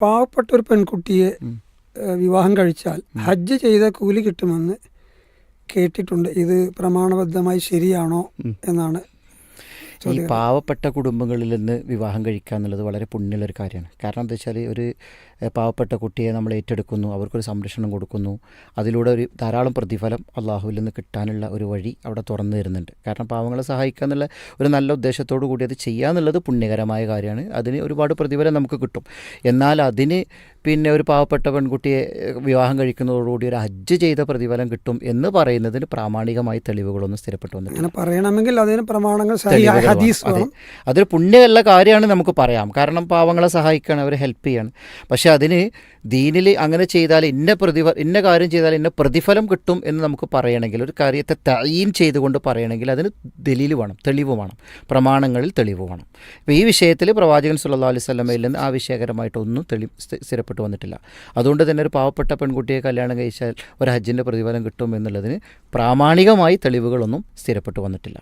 പാവപ്പെട്ട ഒരു പെൺകുട്ടിയെ വിവാഹം കഴിച്ചാൽ ഹജ്ജ് ചെയ്ത കൂലി കിട്ടുമെന്ന് കേട്ടിട്ടുണ്ട്. ഇത് പ്രമാണബദ്ധമായി ശരിയാണോ എന്നാണ് ഈ പാവപ്പെട്ട കുടുംബങ്ങളിൽ നിന്ന് വിവാഹം കഴിക്കുക എന്നുള്ളത് വളരെ പുണ്യമുള്ളൊരു കാര്യമാണ്. കാരണം എന്താ വെച്ചാൽ ഒരു പാവപ്പെട്ട കുട്ടിയെ നമ്മൾ ഏറ്റെടുക്കുന്നു, അവർക്കൊരു സംരക്ഷണം കൊടുക്കുന്നു, അതിലൂടെ ഒരു ധാരാളം പ്രതിഫലം അള്ളാഹുവിൽ നിന്ന് കിട്ടാനുള്ള ഒരു വഴി അവിടെ തുറന്നു തരുന്നുണ്ട്. കാരണം പാവങ്ങളെ സഹായിക്കുക എന്നുള്ള ഒരു നല്ല ഉദ്ദേശത്തോടു കൂടി അത് ചെയ്യുക എന്നുള്ളത് പുണ്യകരമായ കാര്യമാണ്. അതിന് ഒരുപാട് പ്രതിഫലം നമുക്ക് കിട്ടും. എന്നാൽ അതിന് പിന്നെ ഒരു പാവപ്പെട്ട പെൺകുട്ടിയെ വിവാഹം കഴിക്കുന്നതോടുകൂടി ഒരു ഹജ്ജ് ചെയ്ത പ്രതിഫലം കിട്ടും എന്ന് പറയുന്നതിന് പ്രാമാണികമായി തെളിവുകളൊന്നും സ്ഥിരപ്പെട്ടു വന്നിട്ടില്ല. പറയണമെങ്കിൽ അതിന് പ്രമാണങ്ങൾ അതൊരു പുണ്യമുള്ള കാര്യമാണ് നമുക്ക് പറയാം. കാരണം പാവങ്ങളെ സഹായിക്കുകയാണ്, അവരെ ഹെൽപ്പ് ചെയ്യാണ്. പക്ഷേ അതിന് ദീനിൽ അങ്ങനെ ചെയ്താൽ ഇന്ന കാര്യം ചെയ്താൽ ഇന്ന പ്രതിഫലം കിട്ടും എന്ന് നമുക്ക് പറയണമെങ്കിൽ, ഒരു കാര്യത്തെ തഈൻ ചെയ്തുകൊണ്ട് പറയണമെങ്കിൽ അതിന് ദലീൽ വേണം, തെളിവ് വേണം, പ്രമാണങ്ങളിൽ തെളിവ് വേണം. ഇപ്പോൾ ഈ വിഷയത്തിൽ പ്രവാചകൻ സല്ലല്ലാഹു അലൈഹി വസല്ലമയിൽ നിന്ന് ആവശ്യകരമായിട്ടൊന്നും സ്ഥിരപ്പെട്ടു വന്നിട്ടില്ല. അതുകൊണ്ട് തന്നെ ഒരു പാവപ്പെട്ട പെൺകുട്ടിയെ കല്യാണം കഴിച്ചാൽ ഒരു ഹജ്ജിൻ്റെ പ്രതിഫലം കിട്ടും എന്നുള്ളതിന് പ്രാമാണികമായി തെളിവുകളൊന്നും സ്ഥിരപ്പെട്ടു വന്നിട്ടില്ല.